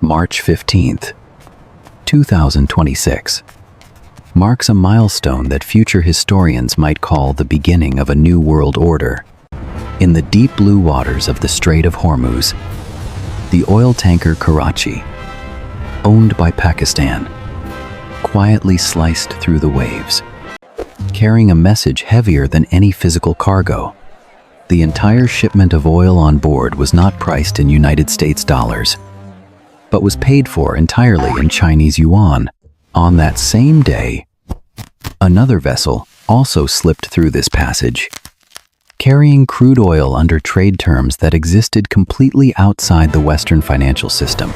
March 15th, 2026, marks a milestone that future historians might call the beginning of a new world order. In the deep blue waters of the Strait of Hormuz, the oil tanker Karachi, owned by Pakistan, quietly sliced through the waves, carrying a message heavier than any physical cargo. The entire shipment of oil on board was not priced in United States dollars, but was paid for entirely in Chinese yuan. On that same day, another vessel also slipped through this passage, carrying crude oil under trade terms that existed completely outside the Western financial system.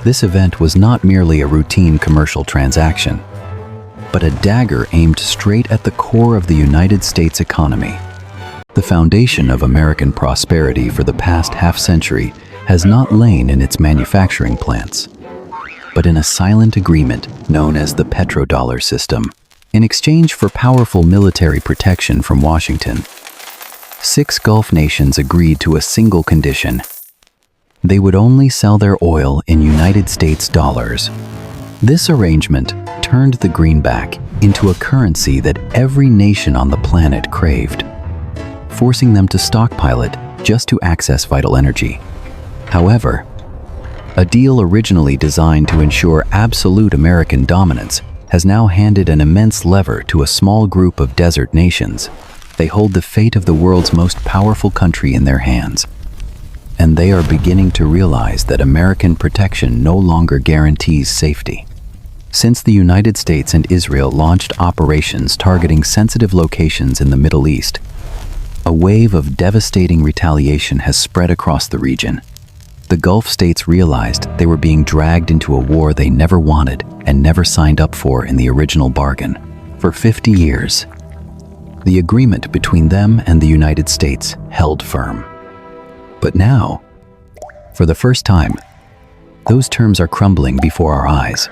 This event was not merely a routine commercial transaction, but a dagger aimed straight at the core of the United States economy. The foundation of American prosperity for the past half-century has not lain in its manufacturing plants, but in a silent agreement known as the Petrodollar system. In exchange for powerful military protection from Washington, 6 Gulf nations agreed to a single condition: they would only sell their oil in United States dollars. This arrangement turned the greenback into a currency that every nation on the planet craved, forcing them to stockpile it just to access vital energy. However, a deal originally designed to ensure absolute American dominance has now handed an immense lever to a small group of desert nations. They hold the fate of the world's most powerful country in their hands, and they are beginning to realize that American protection no longer guarantees safety. Since the United States and Israel launched operations targeting sensitive locations in the Middle East, a wave of devastating retaliation has spread across the region. The Gulf states realized they were being dragged into a war they never wanted and never signed up for in the original bargain. For 50 years, the agreement between them and the United States held firm. But now, for the first time, those terms are crumbling before our eyes.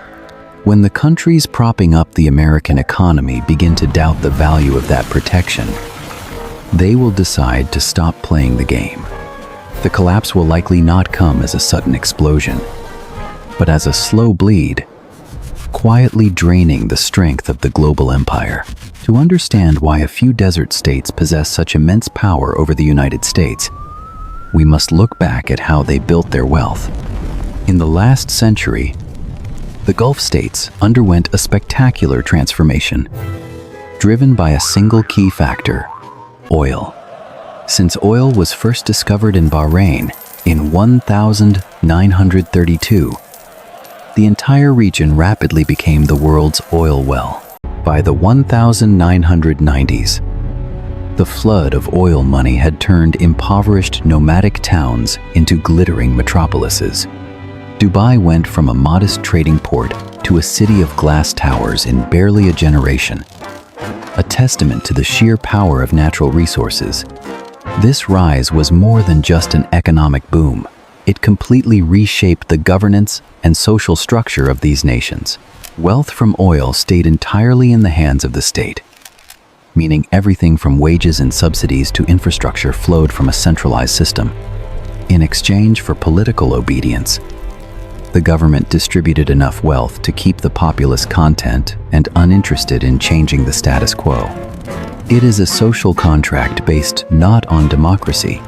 When the countries propping up the American economy begin to doubt the value of that protection, they will decide to stop playing the game. The collapse will likely not come as a sudden explosion, but as a slow bleed, quietly draining the strength of the global empire. To understand why a few desert states possess such immense power over the United States, we must look back at how they built their wealth. In the last century, the Gulf states underwent a spectacular transformation, driven by a single key factor: oil. Since oil was first discovered in Bahrain in 1932, the entire region rapidly became the world's oil well. By the 1990s, the flood of oil money had turned impoverished nomadic towns into glittering metropolises. Dubai went from a modest trading port to a city of glass towers in barely a generation, a testament to the sheer power of natural resources. This rise was more than just an economic boom. It completely reshaped the governance and social structure of these nations. Wealth from oil stayed entirely in the hands of the state, meaning everything from wages and subsidies to infrastructure flowed from a centralized system. In exchange for political obedience, the government distributed enough wealth to keep the populace content and uninterested in changing the status quo. It is a social contract based not on democracy,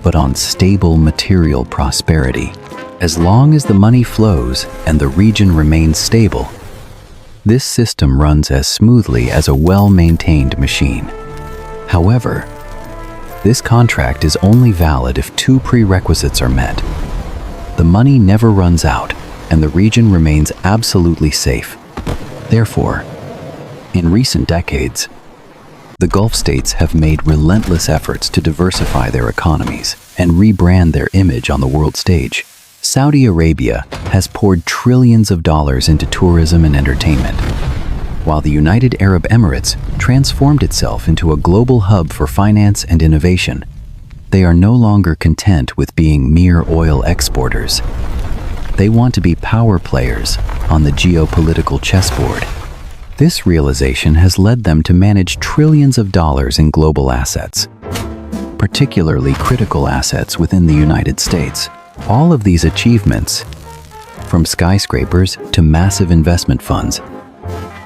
but on stable material prosperity. As long as the money flows and the region remains stable, this system runs as smoothly as a well-maintained machine. However, this contract is only valid if 2 prerequisites are met. The money never runs out, and the region remains absolutely safe. Therefore, in recent decades, the Gulf states have made relentless efforts to diversify their economies and rebrand their image on the world stage. Saudi Arabia has poured trillions of dollars into tourism and entertainment, while the United Arab Emirates transformed itself into a global hub for finance and innovation. They are no longer content with being mere oil exporters. They want to be power players on the geopolitical chessboard. This realization has led them to manage trillions of dollars in global assets, particularly critical assets within the United States. All of these achievements from skyscrapers to massive investment funds,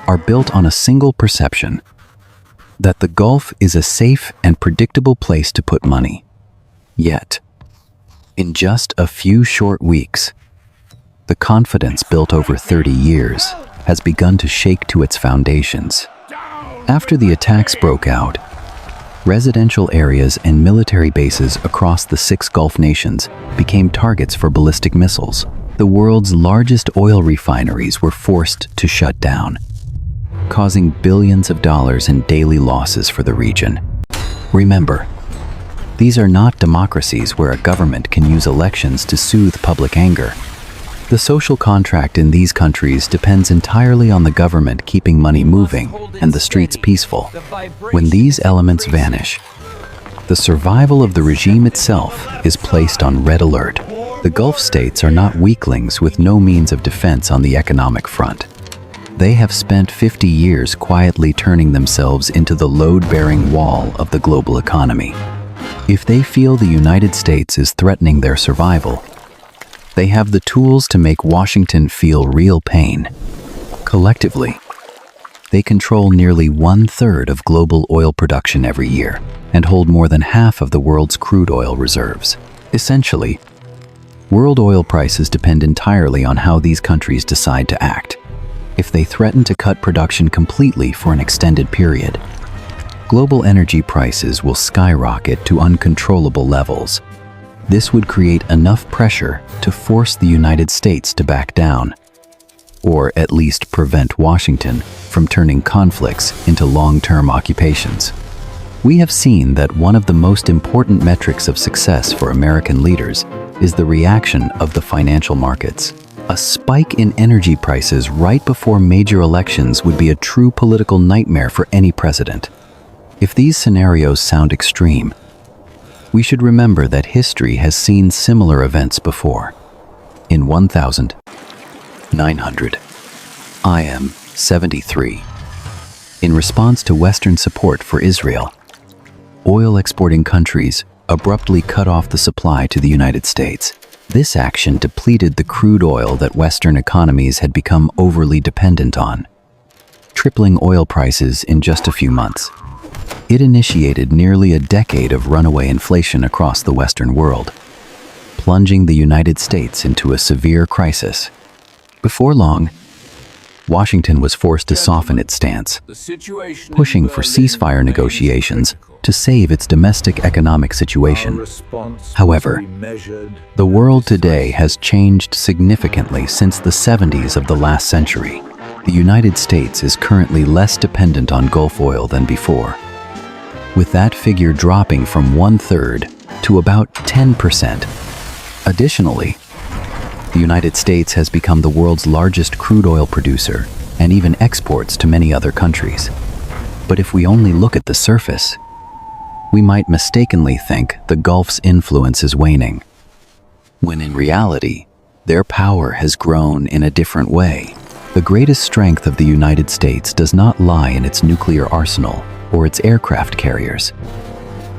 are built on a single perception that the Gulf is a safe and predictable place to put money. Yet, in just a few short weeks, the confidence built over 30 years has begun to shake to its foundations. After the attacks broke out, residential areas and military bases across the 6 Gulf nations became targets for ballistic missiles. The world's largest oil refineries were forced to shut down, causing billions of dollars in daily losses for the region. Remember, these are not democracies where a government can use elections to soothe public anger. The social contract in these countries depends entirely on the government keeping money moving and the streets peaceful. When these elements vanish, the survival of the regime itself is placed on red alert. The Gulf states are not weaklings with no means of defense on the economic front. They have spent 50 years quietly turning themselves into the load-bearing wall of the global economy. If they feel the United States is threatening their survival, they have the tools to make Washington feel real pain. Collectively, they control nearly 1/3 of global oil production every year and hold more than half of the world's crude oil reserves. Essentially, world oil prices depend entirely on how these countries decide to act. If they threaten to cut production completely for an extended period, global energy prices will skyrocket to uncontrollable levels. This would create enough pressure to force the United States to back down, or at least prevent Washington from turning conflicts into long-term occupations. We have seen that one of the most important metrics of success for American leaders is the reaction of the financial markets. A spike in energy prices right before major elections would be a true political nightmare for any president. If these scenarios sound extreme, we should remember that history has seen similar events before. In 1900, IM 73. In response to Western support for Israel, oil-exporting countries abruptly cut off the supply to the United States. This action depleted the crude oil that Western economies had become overly dependent on, tripling oil prices in just a few months. It initiated nearly a decade of runaway inflation across the Western world, plunging the United States into a severe crisis. Before long, Washington was forced to soften its stance, pushing for ceasefire negotiations to save its domestic economic situation. However, the world today has changed significantly since the 70s of the last century. The United States is currently less dependent on Gulf oil than before, with that figure dropping from 1/3 to about 10%. Additionally, the United States has become the world's largest crude oil producer and even exports to many other countries. But if we only look at the surface, we might mistakenly think the Gulf's influence is waning, when in reality, their power has grown in a different way. The greatest strength of the United States does not lie in its nuclear arsenal or its aircraft carriers,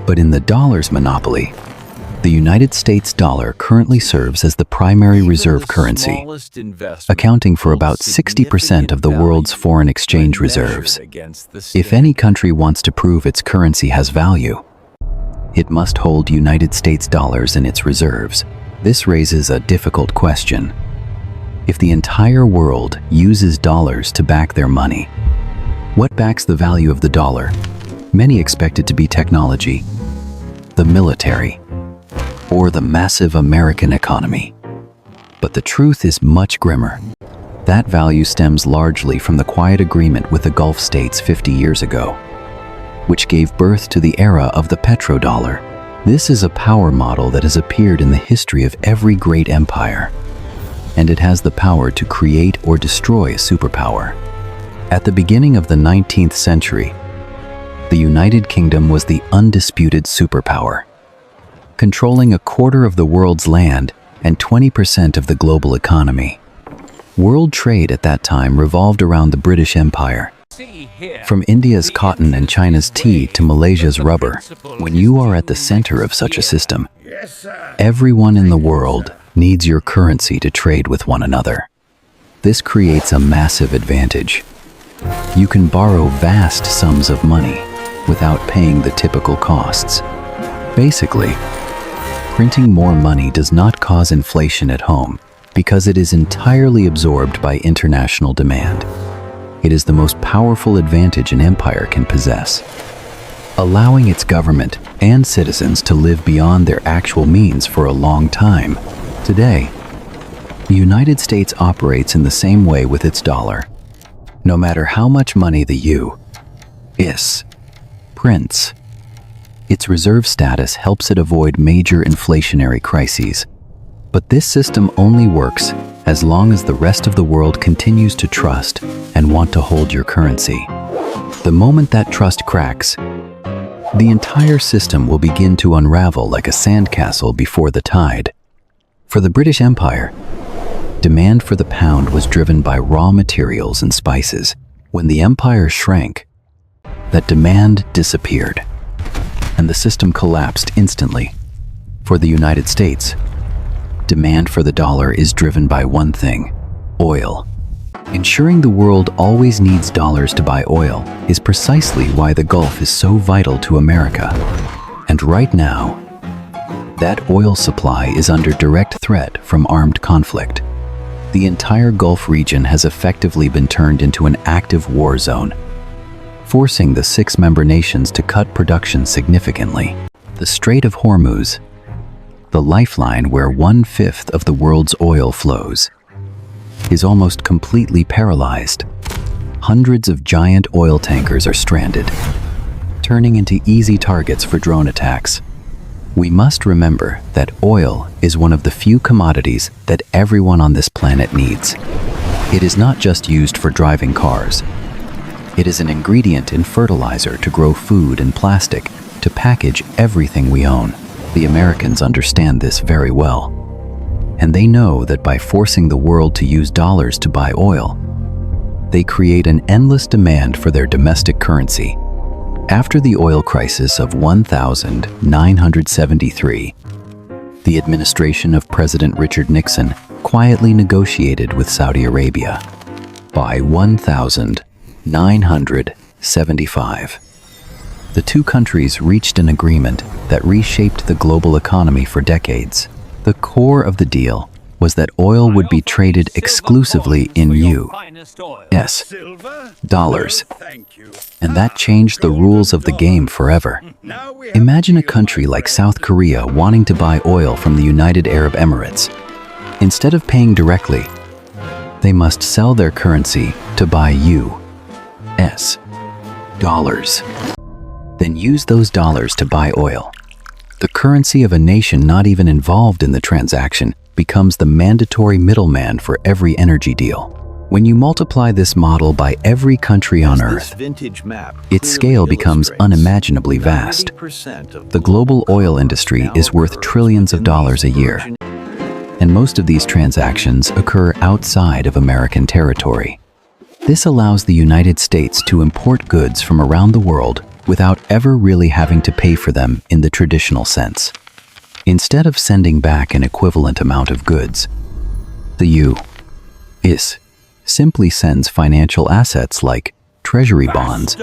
but in the dollar's monopoly. The United States dollar currently serves as the primary reserve currency, accounting for about 60% of the world's foreign exchange reserves. If any country wants to prove its currency has value, it must hold United States dollars in its reserves. This raises a difficult question. If the entire world uses dollars to back their money, what backs the value of the dollar? Many expect it to be technology, the military, or the massive American economy. But the truth is much grimmer. That value stems largely from the quiet agreement with the Gulf states 50 years ago, which gave birth to the era of the petrodollar. This is a power model that has appeared in the history of every great empire, and it has the power to create or destroy a superpower. At the beginning of the 19th century, the United Kingdom was the undisputed superpower, controlling 1/4 of the world's land and 20% of the global economy. World trade at that time revolved around the British Empire. From India's cotton and China's tea to Malaysia's rubber, when you are at the center of such a system, everyone in the world needs your currency to trade with one another. This creates a massive advantage. You can borrow vast sums of money without paying the typical costs. Basically, printing more money does not cause inflation at home because it is entirely absorbed by international demand. It is the most powerful advantage an empire can possess, allowing its government and citizens to live beyond their actual means for a long time. Today, the United States operates in the same way with its dollar. No matter how much money the U.S. prints, its reserve status helps it avoid major inflationary crises. But this system only works as long as the rest of the world continues to trust and want to hold your currency. The moment that trust cracks, the entire system will begin to unravel like a sandcastle before the tide. For the British Empire, demand for the pound was driven by raw materials and spices. When the empire shrank, that demand disappeared, and the system collapsed instantly. For the United States, demand for the dollar is driven by one thing: oil. Ensuring the world always needs dollars to buy oil is precisely why the Gulf is so vital to America. And right now, that oil supply is under direct threat from armed conflict. The entire Gulf region has effectively been turned into an active war zone, forcing the 6 member nations to cut production significantly. The Strait of Hormuz, the lifeline where 1/5 of the world's oil flows, is almost completely paralyzed. Hundreds of giant oil tankers are stranded, turning into easy targets for drone attacks. We must remember that oil is one of the few commodities that everyone on this planet needs. It is not just used for driving cars. It is an ingredient in fertilizer to grow food and plastic, to package everything we own. The Americans understand this very well. And they know that by forcing the world to use dollars to buy oil, they create an endless demand for their domestic currency. After the oil crisis of 1973, the administration of President Richard Nixon quietly negotiated with Saudi Arabia. By 1975, the two countries reached an agreement that reshaped the global economy for decades. The core of the deal was that oil would be traded exclusively in U.S. dollars, and that changed the rules of the game forever. Imagine a country like South Korea wanting to buy oil from the United Arab Emirates. Instead of paying directly, they must sell their currency to buy U.S. dollars, then use those dollars to buy oil. The currency of a nation not even involved in the transaction becomes the mandatory middleman for every energy deal. When you multiply this model by every country on Earth, its scale becomes unimaginably vast. The global oil industry is worth trillions of dollars a year, and most of these transactions occur outside of American territory. This allows the United States to import goods from around the world without ever really having to pay for them in the traditional sense. Instead of sending back an equivalent amount of goods, the U.S. simply sends financial assets like treasury bonds,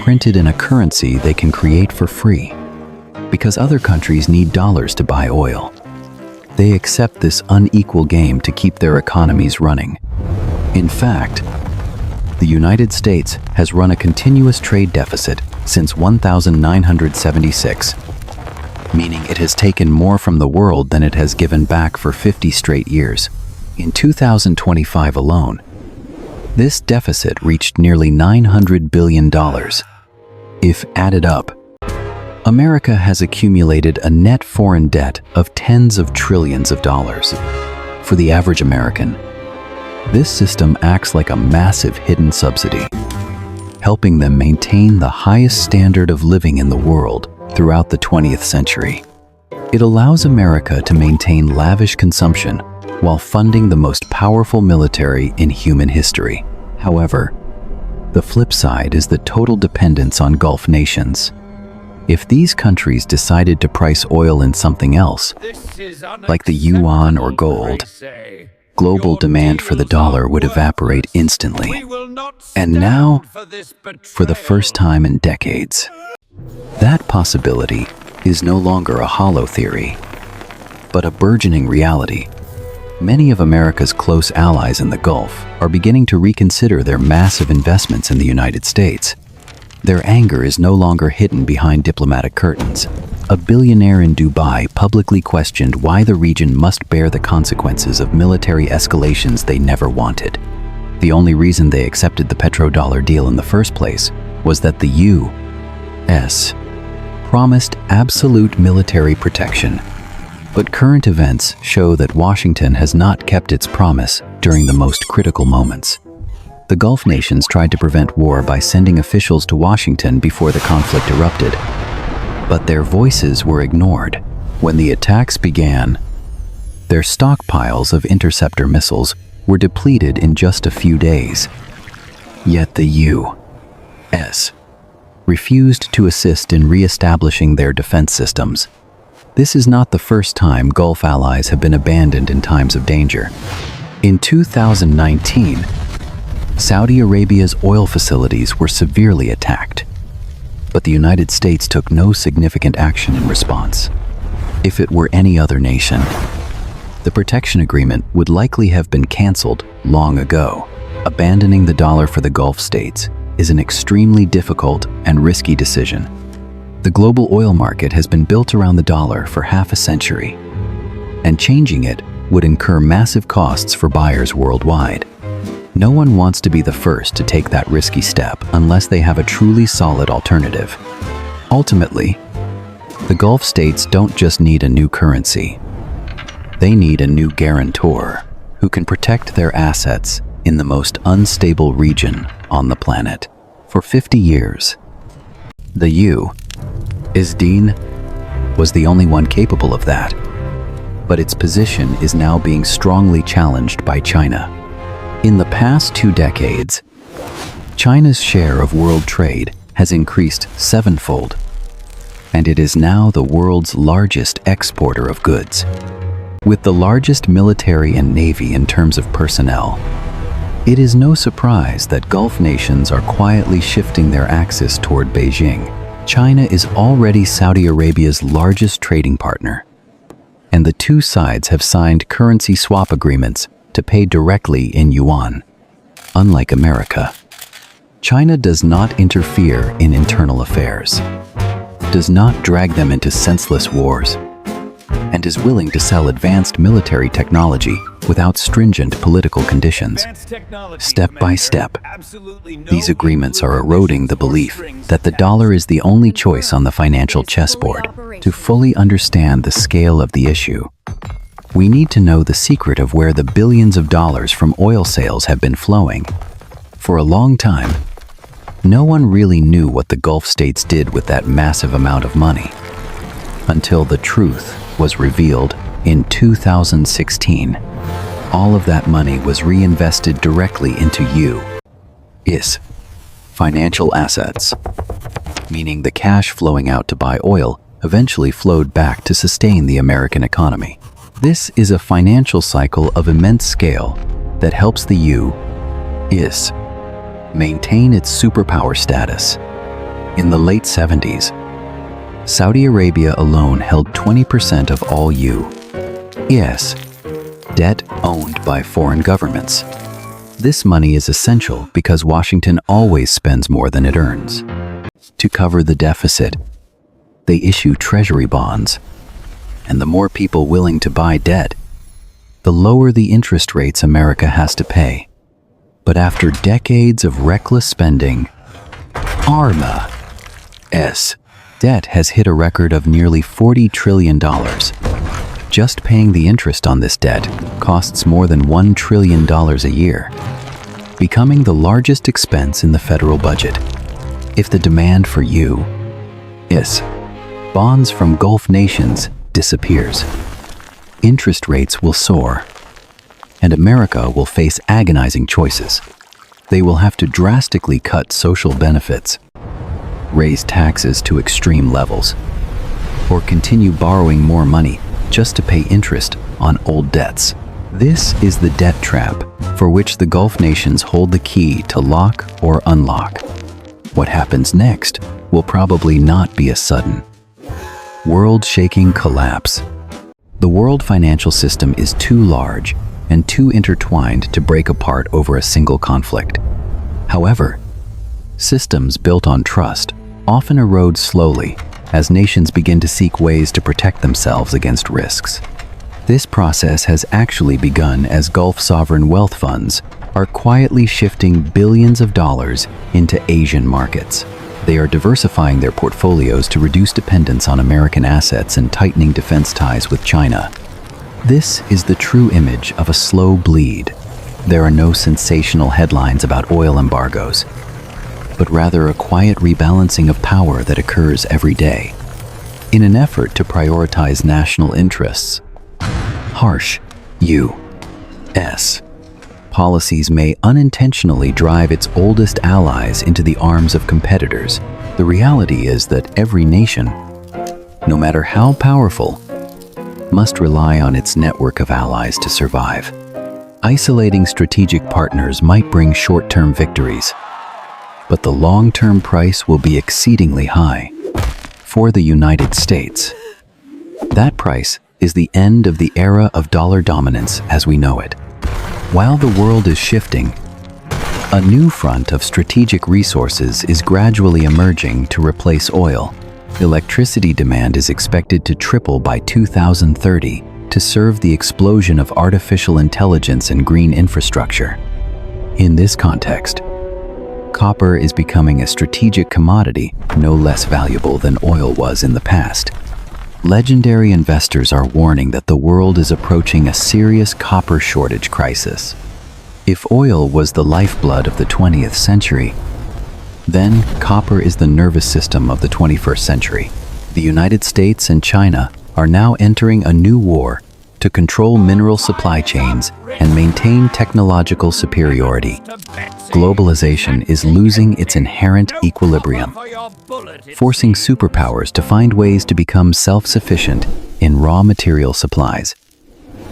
printed in a currency they can create for free. Because other countries need dollars to buy oil, they accept this unequal game to keep their economies running. In fact, the United States has run a continuous trade deficit since 1976, meaning it has taken more from the world than it has given back for 50 straight years. In 2025 alone, this deficit reached nearly $900 billion. If added up, America has accumulated a net foreign debt of tens of trillions of dollars. For the average American, this system acts like a massive hidden subsidy, helping them maintain the highest standard of living in the world throughout the 20th century. It allows America to maintain lavish consumption while funding the most powerful military in human history. However, the flip side is the total dependence on Gulf nations. If these countries decided to price oil in something else, like the yuan or gold, global demand for the dollar would evaporate instantly. And now, for the first time in decades, that possibility is no longer a hollow theory, but a burgeoning reality. Many of America's close allies in the Gulf are beginning to reconsider their massive investments in the United States. Their anger is no longer hidden behind diplomatic curtains. A billionaire in Dubai publicly questioned why the region must bear the consequences of military escalations they never wanted. The only reason they accepted the Petrodollar deal in the first place was that the U.S. promised absolute military protection. But current events show that Washington has not kept its promise during the most critical moments. The Gulf nations tried to prevent war by sending officials to Washington before the conflict erupted. But their voices were ignored. When the attacks began, their stockpiles of interceptor missiles were depleted in just a few days. Yet the U.S. refused to assist in re-establishing their defense systems. This is not the first time Gulf allies have been abandoned in times of danger. In 2019, Saudi Arabia's oil facilities were severely attacked, but the United States took no significant action in response. If it were any other nation, the protection agreement would likely have been canceled long ago. Abandoning the dollar for the Gulf states is an extremely difficult and risky decision. The global oil market has been built around the dollar for half a century, and changing it would incur massive costs for buyers worldwide. No one wants to be the first to take that risky step unless they have a truly solid alternative. Ultimately, the Gulf states don't just need a new currency. They need a new guarantor who can protect their assets in the most unstable region on the planet. For 50 years, the U.S. was the only one capable of that. But its position is now being strongly challenged by China. In the past 2 decades, China's share of world trade has increased 7-fold, and it is now the world's largest exporter of goods. With the largest military and navy in terms of personnel, it is no surprise that Gulf nations are quietly shifting their axis toward Beijing. China is already Saudi Arabia's largest trading partner, and the two sides have signed currency swap agreements to pay directly in yuan. Unlike America, China does not interfere in internal affairs, does not drag them into senseless wars, and is willing to sell advanced military technology without stringent political conditions. Step by step, these agreements are eroding the belief that the dollar is the only choice on the financial chessboard. To fully understand the scale of the issue, we need to know the secret of where the billions of dollars from oil sales have been flowing. For a long time, no one really knew what the Gulf states did with that massive amount of money, until the truth was revealed in 2016. All of that money was reinvested directly into U.S. financial assets, meaning the cash flowing out to buy oil eventually flowed back to sustain the American economy. This is a financial cycle of immense scale that helps the U.S. maintain its superpower status. In the late 70s, Saudi Arabia alone held 20% of all U.S. debt owned by foreign governments. This money is essential because Washington always spends more than it earns. To cover the deficit, they issue treasury bonds. And the more people willing to buy debt, the lower the interest rates America has to pay. But after decades of reckless spending, ARMA's debt has hit a record of nearly $40 trillion. Just paying the interest on this debt costs more than $1 trillion a year, becoming the largest expense in the federal budget. If the demand for U.S. bonds from Gulf nations disappears, interest rates will soar, and America will face agonizing choices. They will have to drastically cut social benefits, raise taxes to extreme levels, or continue borrowing more money just to pay interest on old debts. This is the debt trap for which the Gulf nations hold the key to lock or unlock. What happens next will probably not be a sudden, world-shaking collapse. The world financial system is too large and too intertwined to break apart over a single conflict. However, systems built on trust often erode slowly as nations begin to seek ways to protect themselves against risks. This process has actually begun as Gulf sovereign wealth funds are quietly shifting billions of dollars into Asian markets. They are diversifying their portfolios to reduce dependence on American assets and tightening defense ties with China. This is the true image of a slow bleed. There are no sensational headlines about oil embargoes, but rather a quiet rebalancing of power that occurs every day. In an effort to prioritize national interests, harsh U.S. policies may unintentionally drive its oldest allies into the arms of competitors. The reality is that every nation, no matter how powerful, must rely on its network of allies to survive. Isolating strategic partners might bring short-term victories, but the long-term price will be exceedingly high. For the United States, that price is the end of the era of dollar dominance as we know it. While the world is shifting, a new front of strategic resources is gradually emerging to replace oil. Electricity demand is expected to triple by 2030 to serve the explosion of artificial intelligence and green infrastructure. In this context, copper is becoming a strategic commodity no less valuable than oil was in the past. Legendary investors are warning that the world is approaching a serious copper shortage crisis. If oil was the lifeblood of the 20th century, then copper is the nervous system of the 21st century. The United States and China are now entering a new war to control mineral supply chains and maintain technological superiority. Globalization is losing its inherent equilibrium, forcing superpowers to find ways to become self-sufficient in raw material supplies.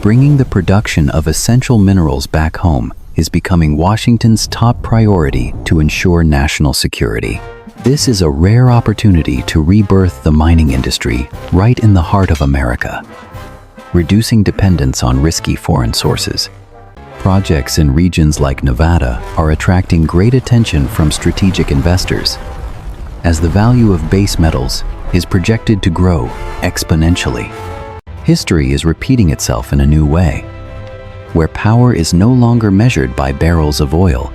Bringing the production of essential minerals back home is becoming Washington's top priority to ensure national security. This is a rare opportunity to rebirth the mining industry right in the heart of America, reducing dependence on risky foreign sources. Projects in regions like Nevada are attracting great attention from strategic investors, as the value of base metals is projected to grow exponentially. History is repeating itself in a new way, where power is no longer measured by barrels of oil,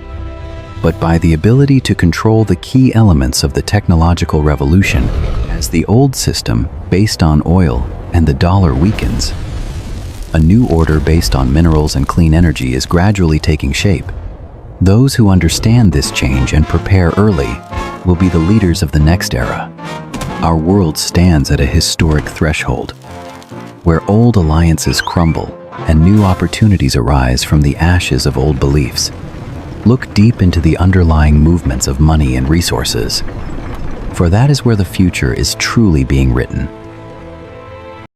but by the ability to control the key elements of the technological revolution. As the old system, based on oil and the dollar, weakens, a new order based on minerals and clean energy is gradually taking shape. Those who understand this change and prepare early will be the leaders of the next era. Our world stands at a historic threshold, where old alliances crumble and new opportunities arise from the ashes of old beliefs. Look deep into the underlying movements of money and resources, for that is where the future is truly being written.